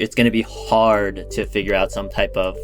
It's going to be hard to figure out some type of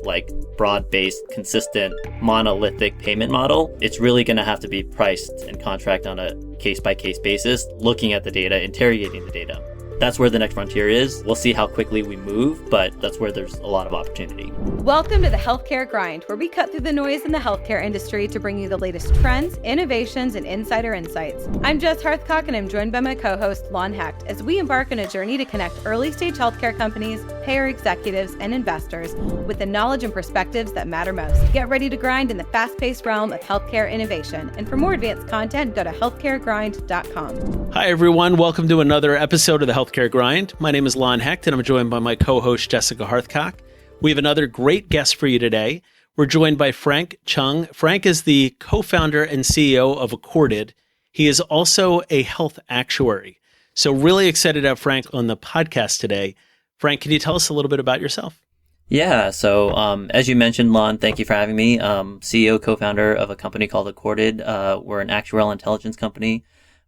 broad-based, consistent, monolithic payment model. It's really going to have to be priced and contract on a case-by-case basis, looking at the data, interrogating the data. That's where the next frontier is. We'll see how quickly we move, but that's where there's a lot of opportunity. Welcome to the Healthcare Grind, where we cut through the noise in the healthcare industry to bring you the latest trends, innovations, and insider insights. I'm Jess Hearthcock, and I'm joined by my co-host, Lon Hecht, as we embark on a journey to connect early-stage healthcare companies, payer executives, and investors with the knowledge and perspectives that matter most. Get ready to grind in the fast-paced realm of healthcare innovation. And for more advanced content, go to healthcaregrind.com. Hi, everyone. Welcome to another episode of the Healthcare Grind. My name is Lon Hecht, and I'm joined by my co-host, Jessica Hearthcock. We have another great guest for you today. We're joined by Frank Cheung. Frank is the co-founder and CEO of Accorded. He is also a health actuary. So really excited to have Frank on the podcast today. Frank, can you tell us a little bit about yourself? Yeah, so as you mentioned, Lon, thank you for having me. CEO, co-founder of a company called Accorded. We're an actuarial intelligence company.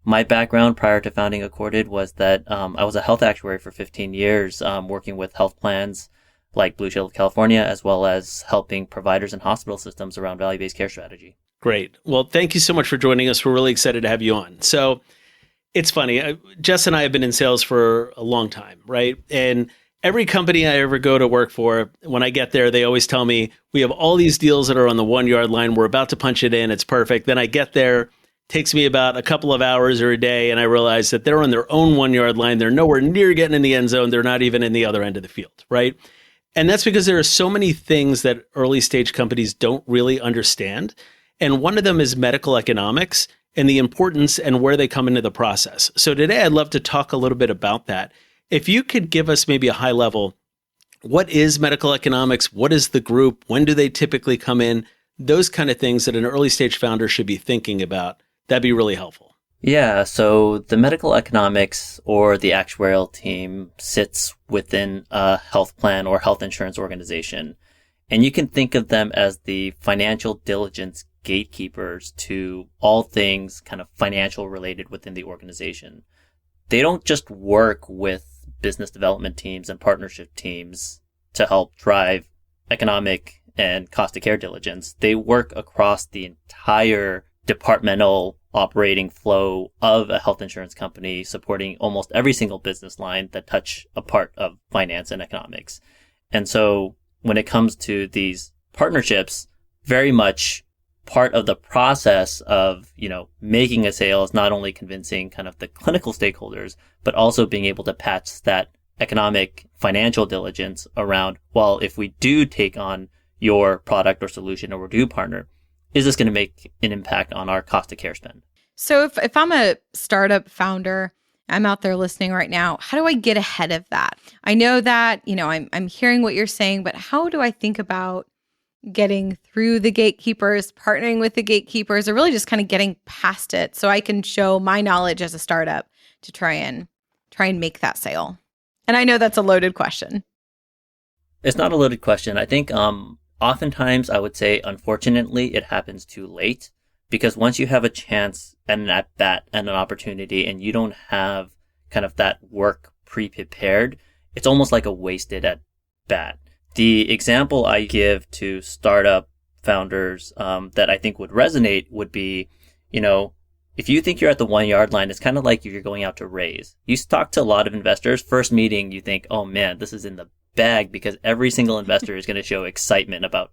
My background prior to founding Accorded was that I was a health actuary for 15 years, working with health plans like Blue Shield of California, as well as helping providers and hospital systems around value-based care strategy. Great. Well, thank you so much for joining us. We're really excited to have you on. So it's funny. Jess and I have been in sales for a long time, right? And every company I ever go to work for, when I get there, they always tell me, we have all these deals that are on the 1 yard line. We're about to punch it in. It's perfect. Then I get there. Takes me about a couple of hours or a day, and I realize that they're on their own 1 yard line. They're nowhere near getting in the end zone. They're not even in the other end of the field, right? And that's because there are so many things that early stage companies don't really understand. And one of them is medical economics and the importance and where they come into the process. So today I'd love to talk a little bit about that. If you could give us maybe a high level, what is medical economics? What is the group? When do they typically come in? Those kind of things that an early stage founder should be thinking about. That'd be really helpful. Yeah, so the medical economics or the actuarial team sits within a health plan or health insurance organization. And you can think of them as the financial diligence gatekeepers to all things kind of financial related within the organization. They don't just work with business development teams and partnership teams to help drive economic and cost of care diligence. They work across the entire departmental operating flow of a health insurance company, supporting almost every single business line that touch a part of finance and economics. And so when it comes to these partnerships, very much part of the process of, making a sale is not only convincing kind of the clinical stakeholders, but also being able to patch that economic financial diligence around, well, if we do take on your product or solution or we do partner, is this going to make an impact on our cost of care spend? So if I'm a startup founder, I'm out there listening right now, how do I get ahead of that? I know that, I'm hearing what you're saying, but how do I think about getting through the gatekeepers, partnering with the gatekeepers, or really just kind of getting past it so I can show my knowledge as a startup to try and make that sale? And I know that's a loaded question. It's not a loaded question. I think oftentimes I would say, unfortunately, it happens too late, because once you have a chance and an at-bat and an opportunity and you don't have kind of that work pre-prepared, it's almost like a wasted at-bat. The example I give to startup founders that I think would resonate would be, if you think you're at the 1 yard line, it's kind of like if you're going out to raise. You talk to a lot of investors, first meeting, you think, oh man, this is in the bag, because every single investor is going to show excitement about,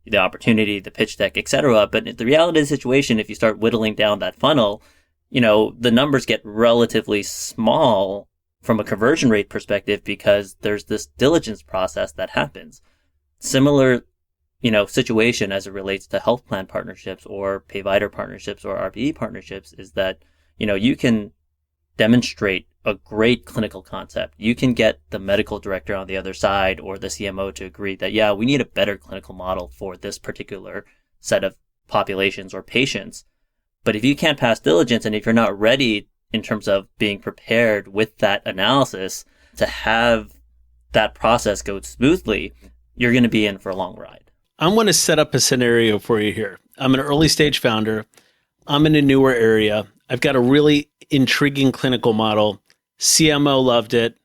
the opportunity, the pitch deck, etc. But the reality of the situation, if you start whittling down that funnel, the numbers get relatively small from a conversion rate perspective, because there's this diligence process that happens. Similar, situation as it relates to health plan partnerships or payvider partnerships or RPE partnerships is that, you can demonstrate a great clinical concept. You can get the medical director on the other side or the CMO to agree that, yeah, we need a better clinical model for this particular set of populations or patients. But if you can't pass diligence, and if you're not ready in terms of being prepared with that analysis to have that process go smoothly, you're going to be in for a long ride. I want to set up a scenario for you here. I'm an early stage founder. I'm in a newer area. I've got a really intriguing clinical model. CMO loved it.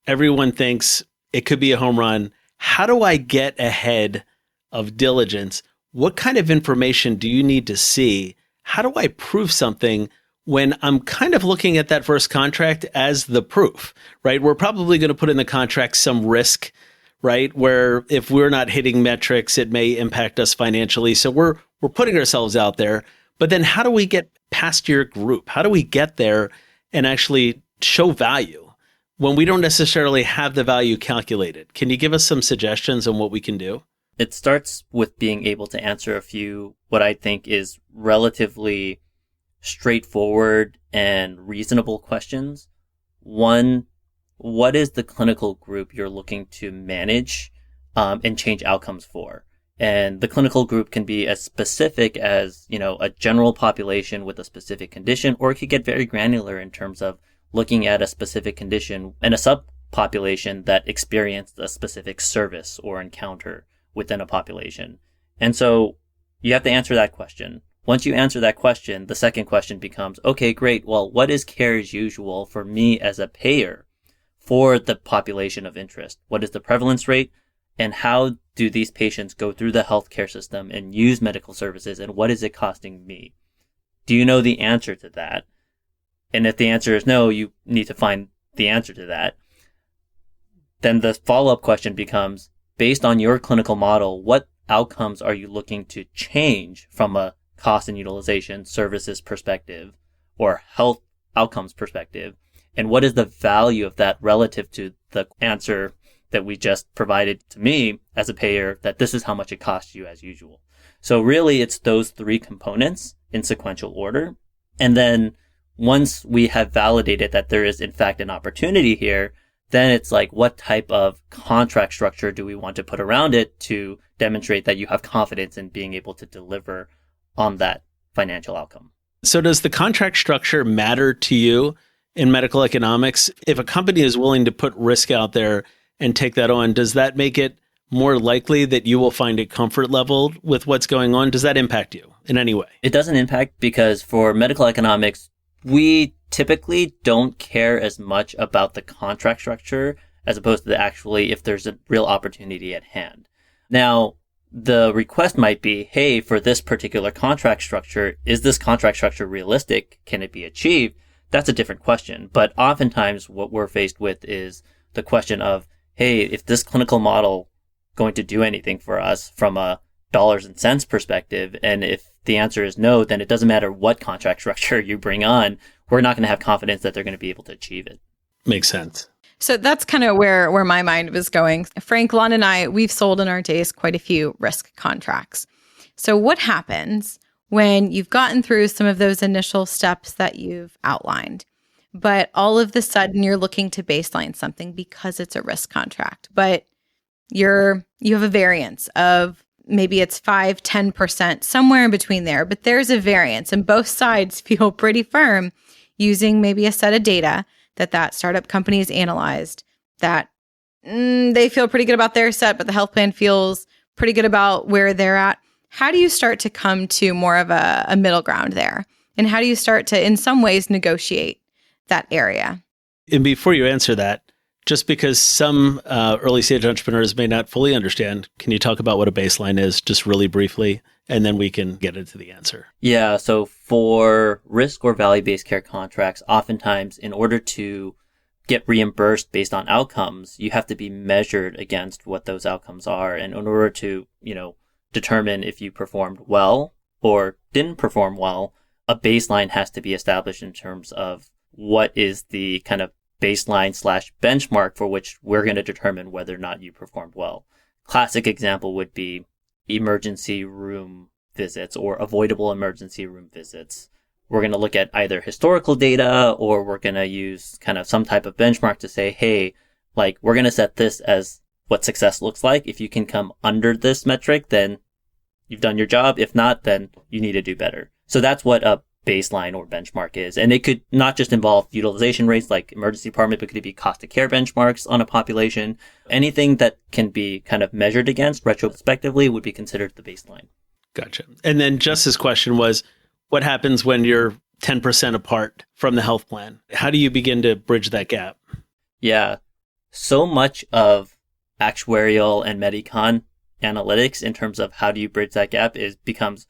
Everyone thinks It could be a home run. How do I get ahead of diligence? What kind of information do you need to see? How do I prove something when I'm kind of looking at that first contract as the proof, right? We're probably going to put in the contract some risk, right? Where if we're not hitting metrics, it may impact us financially. So we're putting ourselves out there. But then how do we get past your group? How do we get there and actually show value when we don't necessarily have the value calculated? Can you give us some suggestions on what we can do? It starts with being able to answer a few, what I think is relatively straightforward and reasonable questions. One, what is the clinical group you're looking to manage and change outcomes for? And the clinical group can be as specific as, a general population with a specific condition, or it could get very granular in terms of looking at a specific condition and a subpopulation that experienced a specific service or encounter within a population. And so you have to answer that question. Once you answer that question, the second question becomes, okay, great. Well, what is care as usual for me as a payer for the population of interest? What is the prevalence rate? And how do these patients go through the healthcare system and use medical services? And what is it costing me? Do you know the answer to that? And if the answer is no, you need to find the answer to that. Then the follow-up question becomes, based on your clinical model, what outcomes are you looking to change from a cost and utilization services perspective or health outcomes perspective? And what is the value of that relative to the answer that we just provided to me as a payer, that this is how much it costs you as usual? So really, it's those three components in sequential order. And then once we have validated that there is in fact an opportunity here, then it's like, what type of contract structure do we want to put around it to demonstrate that you have confidence in being able to deliver on that financial outcome? So does the contract structure matter to you in medical economics? If a company is willing to put risk out there and take that on, does that make it more likely that you will find a comfort level with what's going on? Does that impact you in any way? It doesn't impact, because for medical economics, we typically don't care as much about the contract structure as opposed to actually if there's a real opportunity at hand. Now, the request might be, hey, for this particular contract structure, is this contract structure realistic? Can it be achieved? That's a different question. But oftentimes what we're faced with is the question of, hey, if this clinical model going to do anything for us from a dollars and cents perspective, and if the answer is no, then it doesn't matter what contract structure you bring on, we're not going to have confidence that they're going to be able to achieve it. Makes sense. So that's kind of where my mind was going. Frank, Lon, and I, we've sold in our days quite a few risk contracts. So what happens when you've gotten through some of those initial steps that you've outlined, but all of the sudden you're looking to baseline something because it's a risk contract, but you have a variance of maybe it's 5-10%, somewhere in between there, but there's a variance and both sides feel pretty firm using maybe a set of data that startup company has analyzed, that they feel pretty good about their set, but the health plan feels pretty good about where they're at. How do you start to come to more of a middle ground there? And how do you start to, in some ways, negotiate that area? And before you answer that, just because some early stage entrepreneurs may not fully understand, can you talk about what a baseline is just really briefly? And then we can get into the answer. Yeah. So for risk or value-based care contracts, oftentimes in order to get reimbursed based on outcomes, you have to be measured against what those outcomes are. And in order to, determine if you performed well or didn't perform well, a baseline has to be established in terms of what is the kind of baseline/benchmark for which we're going to determine whether or not you performed well. Classic example would be emergency room visits or avoidable emergency room visits. We're going to look at either historical data or we're going to use kind of some type of benchmark to say, hey, we're going to set this as what success looks like. If you can come under this metric, then you've done your job. If not, then you need to do better. So that's what a baseline or benchmark is. And it could not just involve utilization rates like emergency department, but could be cost of care benchmarks on a population. Anything that can be kind of measured against retrospectively would be considered the baseline. Gotcha. And then Just's question was, what happens when you're 10% apart from the health plan? How do you begin to bridge that gap? Yeah. So much of actuarial and medicon analytics in terms of how do you bridge that gap becomes,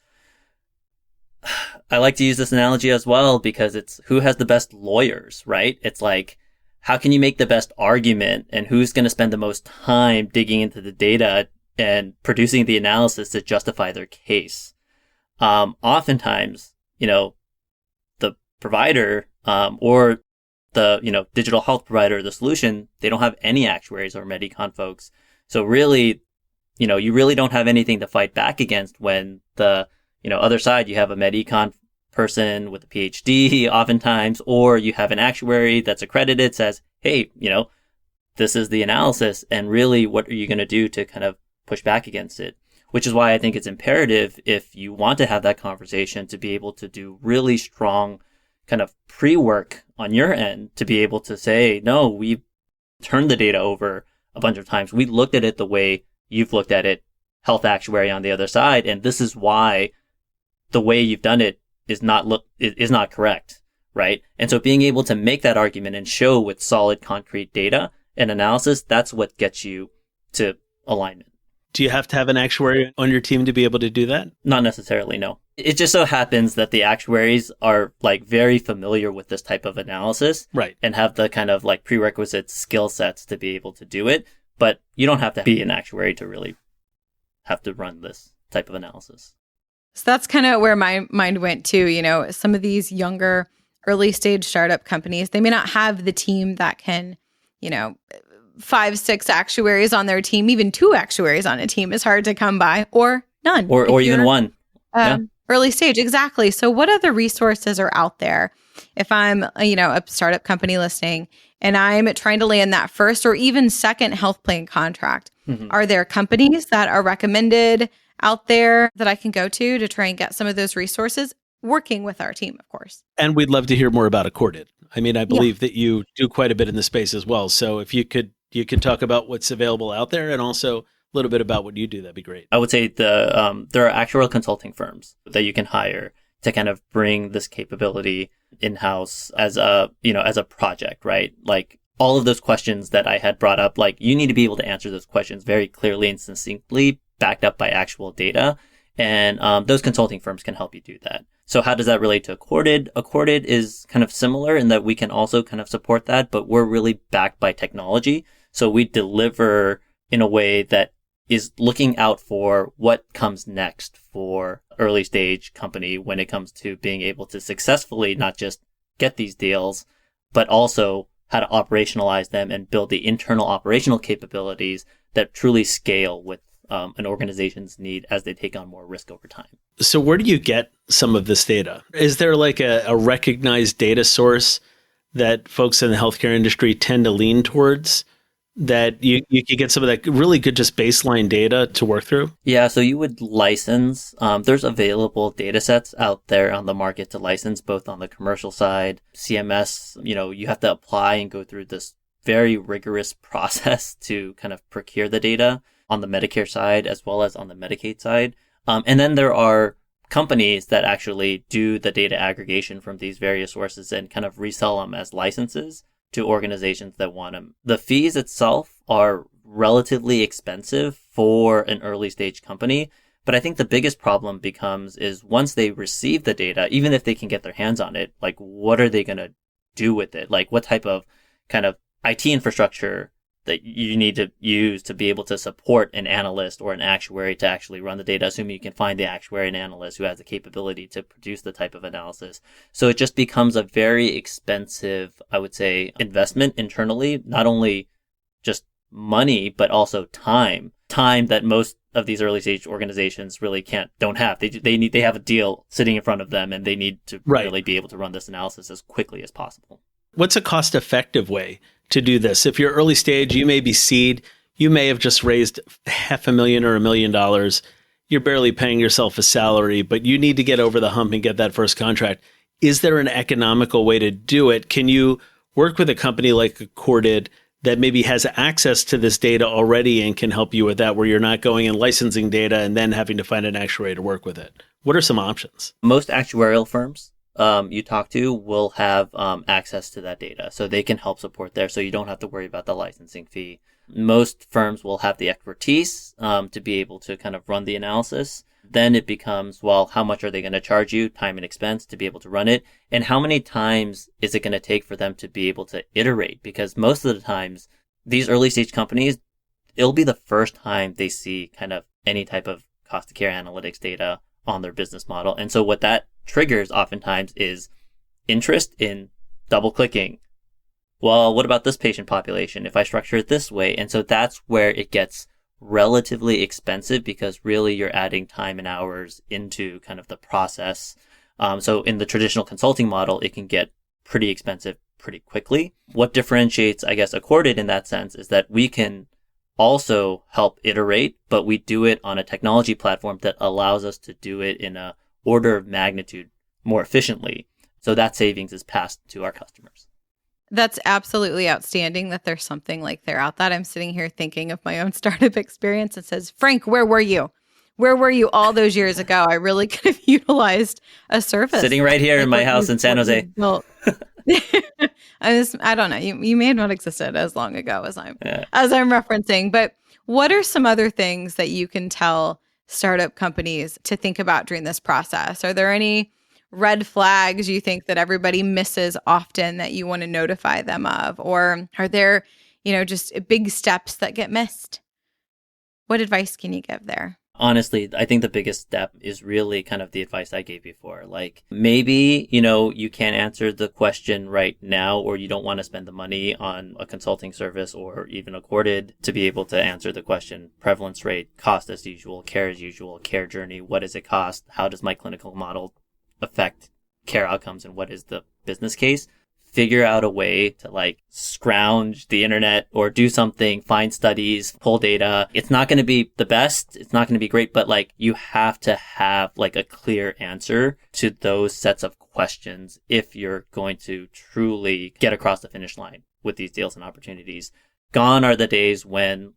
I like to use this analogy as well because it's who has the best lawyers, right? It's like, how can you make the best argument and who's going to spend the most time digging into the data and producing the analysis to justify their case? Oftentimes, the provider, or the, digital health provider, the solution, they don't have any actuaries or medicon folks. So really, you really don't have anything to fight back against when the, other side, you have a medicon person with a PhD oftentimes, or you have an actuary that's accredited, says, hey, this is the analysis. And really, what are you going to do to kind of push back against it? Which is why I think it's imperative, if you want to have that conversation, to be able to do really strong kind of pre-work on your end to be able to say, no, we've turned the data over a bunch of times. We looked at it the way you've looked at it, health actuary on the other side. And this is why the way you've done it is not correct, right? And so being able to make that argument and show with solid, concrete data and analysis, that's what gets you to alignment. Do you have to have an actuary on your team to be able to do that? Not necessarily, no. It just so happens that the actuaries are like very familiar with this type of analysis, right, and have the kind of like prerequisite skill sets to be able to do it. But you don't have to be an actuary to really have to run this type of analysis. So that's kind of where my mind went to. Some of these younger early stage startup companies, they may not have the team that can, 5, 6 actuaries on their team. Even 2 actuaries on a team is hard to come by, or none. Or even one. Early stage. Exactly. So what other resources are out there? If I'm, a startup company listening and I'm trying to land that first or even second health plan contract, are there companies that are recommended out there that I can go to try and get some of those resources, working with our team, of course? And we'd love to hear more about Accorded. I mean, I believe that you do quite a bit in the space as well. So if you could talk about what's available out there and also a little bit about what you do, that'd be great. I would say there are actuarial consulting firms that you can hire to kind of bring this capability in-house as a project, right? Like all of those questions that I had brought up, like you need to be able to answer those questions very clearly and succinctly, backed up by actual data. And those consulting firms can help you do that. So how does that relate to Accorded? Accorded is kind of similar in that we can also kind of support that, but we're really backed by technology. So we deliver in a way that is looking out for what comes next for early stage company when it comes to being able to successfully not just get these deals, but also how to operationalize them and build the internal operational capabilities that truly scale with an organization's need as they take on more risk over time. So where do you get some of this data? Is there like a recognized data source that folks in the healthcare industry tend to lean towards, that you could get some of that really good just baseline data to work through? Yeah, so you would license. There's available data sets out there on the market to license, both on the commercial side, CMS. You have to apply and go through this very rigorous process to kind of procure the data on the Medicare side as well as on the Medicaid side. And then there are companies that actually do the data aggregation from these various sources and kind of resell them as licenses to organizations that want them. The fees itself are relatively expensive for an early stage company, but I think the biggest problem is once they receive the data, even if they can get their hands on it, like what are they going to do with it? Like what type of kind of IT infrastructure that you need to use to be able to support an analyst or an actuary to actually run the data, assuming you can find the actuary and analyst who has the capability to produce the type of analysis. So it just becomes a very expensive, I would say, investment internally, not only just money, but also time that most of these early stage organizations really don't have. They have a deal sitting in front of them and they need to really be able to run this analysis as quickly as possible. What's a cost-effective way to do this? If you're early stage, you may be seed, you may have just raised $500,000 or $1 million. You're barely paying yourself a salary, but you need to get over the hump and get that first contract. Is there an economical way to do it? Can you work with a company like Accorded that maybe has access to this data already and can help you with that, where you're not going and licensing data and then having to find an actuary to work with it? What are some options? Most actuarial firms you talk to will have access to that data, so they can help support there. So you don't have to worry about the licensing fee. Most firms will have the expertise to be able to kind of run the analysis. Then it becomes, well, how much are they going to charge you, time and expense, to be able to run it? And how many times is it going to take for them to be able to iterate? Because most of the times, these early stage companies, it'll be the first time they see kind of any type of cost of care analytics data on their business model. And so what that triggers oftentimes is interest in double clicking. Well, what about this patient population if I structure it this way? And so that's where it gets relatively expensive, because really you're adding time and hours into kind of the process. So in the traditional consulting model, it can get pretty expensive pretty quickly. What differentiates, I guess, Accorded in that sense is that we can also help iterate, but we do it on a technology platform that allows us to do it in a order of magnitude more efficiently. So that savings is passed to our customers. That's absolutely outstanding that there's something like they're out that. I'm sitting here thinking of my own startup experience. It says, Frank, where were you? Where were you all those years ago? I really could have utilized a service. Sitting right here in my house in San Jose. I don't know. You may have not existed as long ago as I'm referencing. But what are some other things that you can tell startup companies to think about during this process? Are there any red flags you think that everybody misses often that you want to notify them of? Or are there, just big steps that get missed? What advice can you give there? Honestly, I think the biggest step is really kind of the advice I gave before. Like maybe, you can't answer the question right now, or you don't want to spend the money on a consulting service or even Accorded to be able to answer the question: prevalence rate, cost as usual, care as usual, care journey. What does it cost? How does my clinical model affect care outcomes, and what is the business case? Figure out a way to scrounge the internet or do something, find studies, pull data. It's not going to be the best. It's not going to be great, but you have to have a clear answer to those sets of questions if you're going to truly get across the finish line with these deals and opportunities. Gone are the days when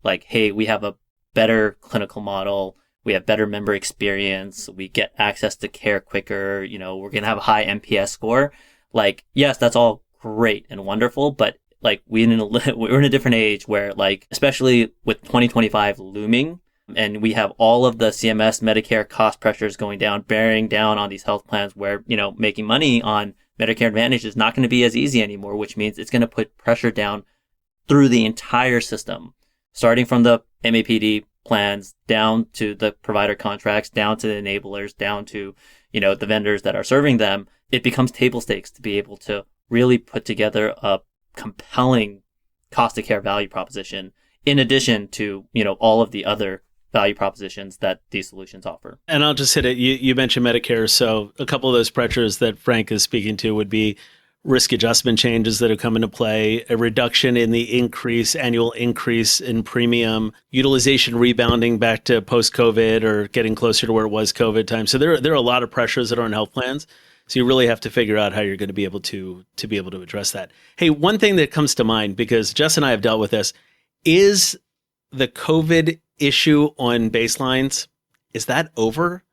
hey, we have a better clinical model. We have better member experience. We get access to care quicker. We're going to have a high NPS score. Yes, that's all great and wonderful, but we're in a different age where especially with 2025 looming, and we have all of the CMS Medicare cost pressures going down, bearing down on these health plans where, making money on Medicare Advantage is not going to be as easy anymore, which means it's going to put pressure down through the entire system, starting from the MAPD plans down to the provider contracts, down to the enablers, down to, the vendors that are serving them. It becomes table stakes to be able to really put together a compelling cost of care value proposition, in addition to, all of the other value propositions that these solutions offer. And I'll just hit it. You mentioned Medicare. So a couple of those pressures that Frank is speaking to would be risk adjustment changes that have come into play, a reduction in the annual increase in premium, utilization rebounding back to post-COVID or getting closer to where it was COVID time. So there are a lot of pressures that are on health plans. So you really have to figure out how you're going to be able to address that. Hey, one thing that comes to mind, because Jess and I have dealt with this, is the COVID issue on baselines. Is that over,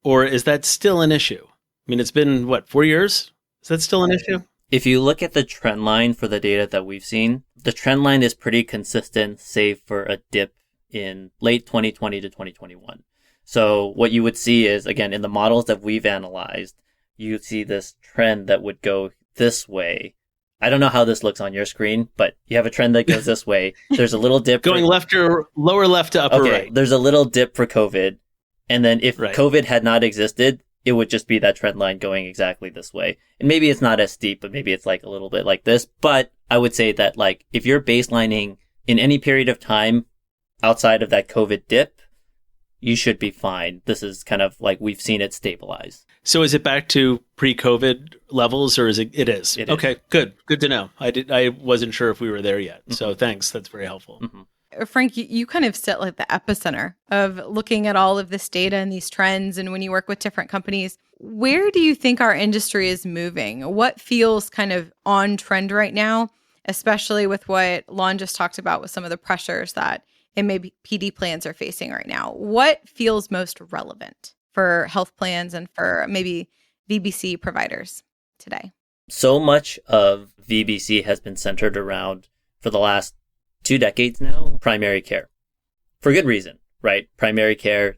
or is that still an issue? I mean, it's been 4 years? Is that still an issue? If you look at the trend line for the data that we've seen, the trend line is pretty consistent, save for a dip in late 2020 to 2021. So what you would see is, again, in the models that we've analyzed, you see this trend that would go this way. I don't know how this looks on your screen, but you have a trend that goes this way. There's a little dip. Going left or lower left to upper right. There's a little dip for COVID. And then if COVID had not existed, it would just be that trend line going exactly this way. And maybe it's not as steep, but maybe it's a little bit like this. But I would say that if you're baselining in any period of time outside of that COVID dip, you should be fine. This is kind of we've seen it stabilize. So is it back to pre-COVID levels, or is it? It is. Okay, good to know. I wasn't sure if we were there yet. Mm-hmm. So thanks. That's very helpful. Mm-hmm. Frank, you kind of sit the epicenter of looking at all of this data and these trends. And when you work with different companies, where do you think our industry is moving? What feels kind of on trend right now, especially with what Lon just talked about with some of the pressures that MAPD plans are facing right now? What feels most relevant for health plans and for maybe VBC providers today? So much of VBC has been centered around, for the last 2 decades now, primary care. For good reason, right? Primary care,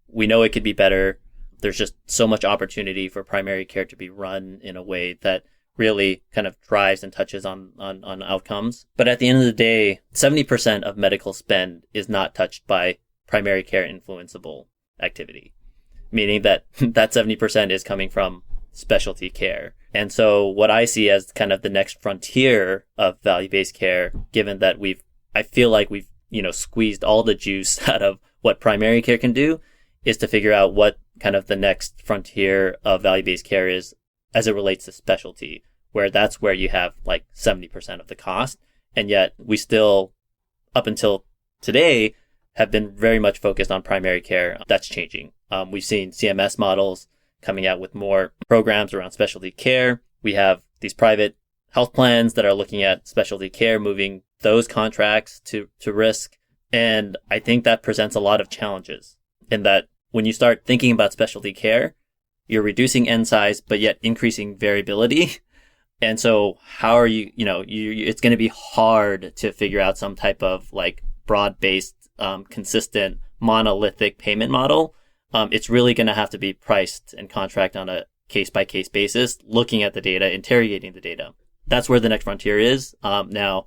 we know it could be better. There's just so much opportunity for primary care to be run in a way that really kind of drives and touches on outcomes. But at the end of the day, 70% of medical spend is not touched by primary care influenceable activity, meaning that that 70% is coming from specialty care. And so what I see as kind of the next frontier of value-based care, given that I feel like we've, squeezed all the juice out of what primary care can do, is to figure out what kind of the next frontier of value-based care is as it relates to specialty, where that's where you have like 70% of the cost. And yet we still, up until today, have been very much focused on primary care. That's changing. We've seen CMS models coming out with more programs around specialty care. We have these private health plans that are looking at specialty care, moving those contracts to risk. And I think that presents a lot of challenges in that when you start thinking about specialty care, you're reducing end size, but yet increasing variability. And so how are you, it's going to be hard to figure out some type of like broad-based, consistent, monolithic payment model. It's really going to have to be priced and contract on a case-by-case basis, looking at the data, interrogating the data. That's where the next frontier is. Now,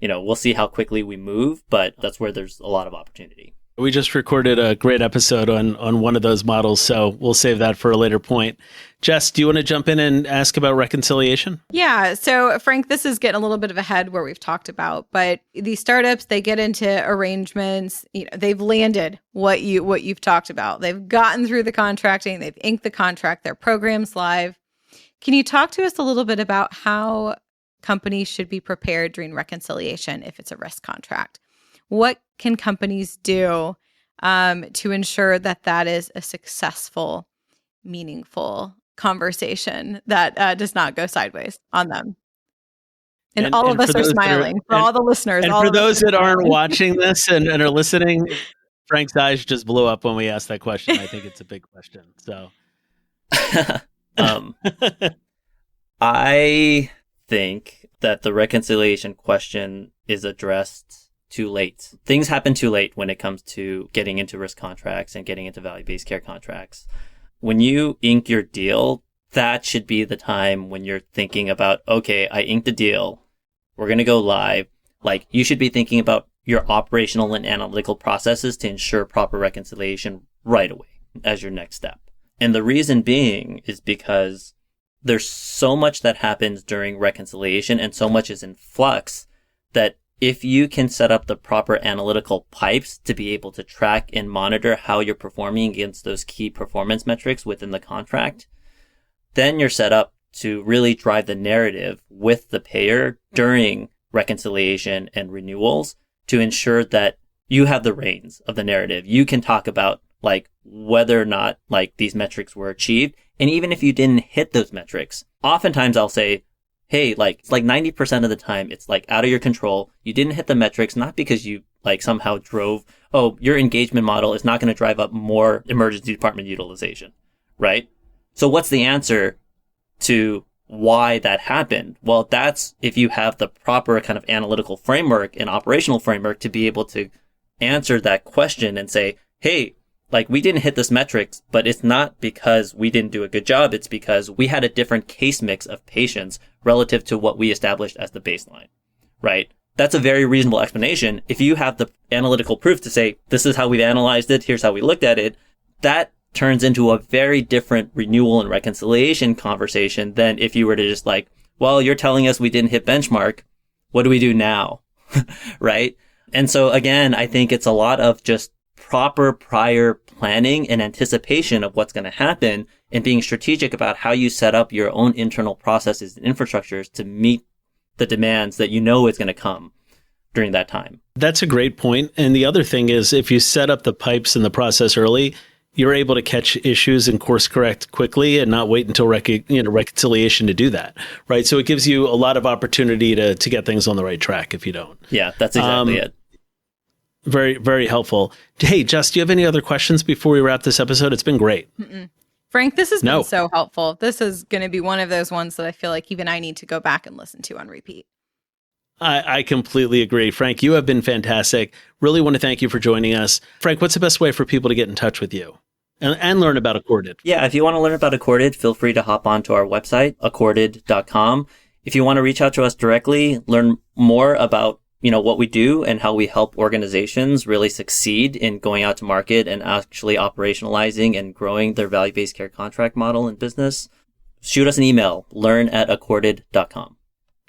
we'll see how quickly we move, but that's where there's a lot of opportunity. We just recorded a great episode on one of those models, so we'll save that for a later point. Jess, do you want to jump in and ask about reconciliation? Yeah. So, Frank, this is getting a little bit of ahead where we've talked about, but these startups, they get into arrangements. They've landed what you've talked about. They've gotten through the contracting. They've inked the contract. Their program's live. Can you talk to us a little bit about how companies should be prepared during reconciliation if it's a risk contract? What can companies do to ensure that is a successful, meaningful conversation that does not go sideways on them? And all of us are smiling. For all the listeners. And for those that aren't watching this and are listening, Frank's eyes just blew up when we asked that question. I think it's a big question. So, I think that the reconciliation question is addressed too late. Things happen too late when it comes to getting into risk contracts and getting into value-based care contracts. When you ink your deal, that should be the time when you're thinking about, okay, I inked a deal. We're going to go live. Like, you should be thinking about your operational and analytical processes to ensure proper reconciliation right away as your next step. And the reason being is because there's so much that happens during reconciliation and so much is in flux that if you can set up the proper analytical pipes to be able to track and monitor how you're performing against those key performance metrics within the contract, then you're set up to really drive the narrative with the payer during reconciliation and renewals to ensure that you have the reins of the narrative. You can talk about like whether or not like these metrics were achieved. And even if you didn't hit those metrics, oftentimes I'll say, hey, it's like 90% of the time, it's like out of your control. You didn't hit the metrics, not because you like somehow drove, your engagement model is not going to drive up more emergency department utilization, right? So what's the answer to why that happened? Well, that's if you have the proper kind of analytical framework and operational framework to be able to answer that question and say, hey, like we didn't hit this metrics, but it's not because we didn't do a good job. It's because we had a different case mix of patients relative to what we established as the baseline, right? That's a very reasonable explanation. If you have the analytical proof to say, this is how we've analyzed it, here's how we looked at it, that turns into a very different renewal and reconciliation conversation than if you were to just like, well, you're telling us we didn't hit benchmark. What do we do now? Right? And so again, I think it's a lot of just proper prior planning and anticipation of what's going to happen and being strategic about how you set up your own internal processes and infrastructures to meet the demands that you know is going to come during that time. That's a great point. And the other thing is if you set up the pipes in the process early, you're able to catch issues and course correct quickly and not wait until reconciliation to do that, right? So it gives you a lot of opportunity to get things on the right track if you don't. Yeah, that's exactly it. Very, very helpful. Hey, Jess, do you have any other questions before we wrap this episode? It's been great. Frank, this has been so helpful. This is going to be one of those ones that I feel like even I need to go back and listen to on repeat. I completely agree. Frank, you have been fantastic. Really want to thank you for joining us. Frank, what's the best way for people to get in touch with you and learn about Accorded? Yeah, if you want to learn about Accorded, feel free to hop onto our website, accorded.com. If you want to reach out to us directly, learn more about what we do and how we help organizations really succeed in going out to market and actually operationalizing and growing their value-based care contract model in business, shoot us an email, learn@accorded.com.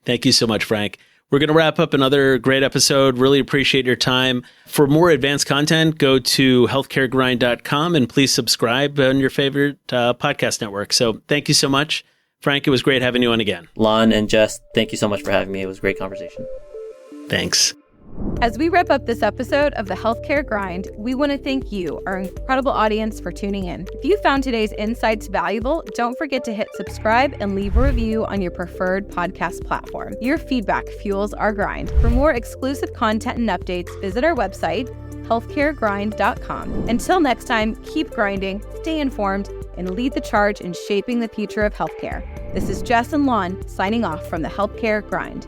Thank you so much, Frank. We're going to wrap up another great episode. Really appreciate your time. For more advanced content, go to healthcaregrind.com and please subscribe on your favorite podcast network. So thank you so much. Frank, it was great having you on again. Lon and Jess, thank you so much for having me. It was a great conversation. Thanks. As we wrap up this episode of the Healthcare Grind, we want to thank you, our incredible audience, for tuning in. If you found today's insights valuable, don't forget to hit subscribe and leave a review on your preferred podcast platform. Your feedback fuels our grind. For more exclusive content and updates, visit our website, healthcaregrind.com. Until next time, keep grinding, stay informed, and lead the charge in shaping the future of healthcare. This is Jess and Lon signing off from the Healthcare Grind.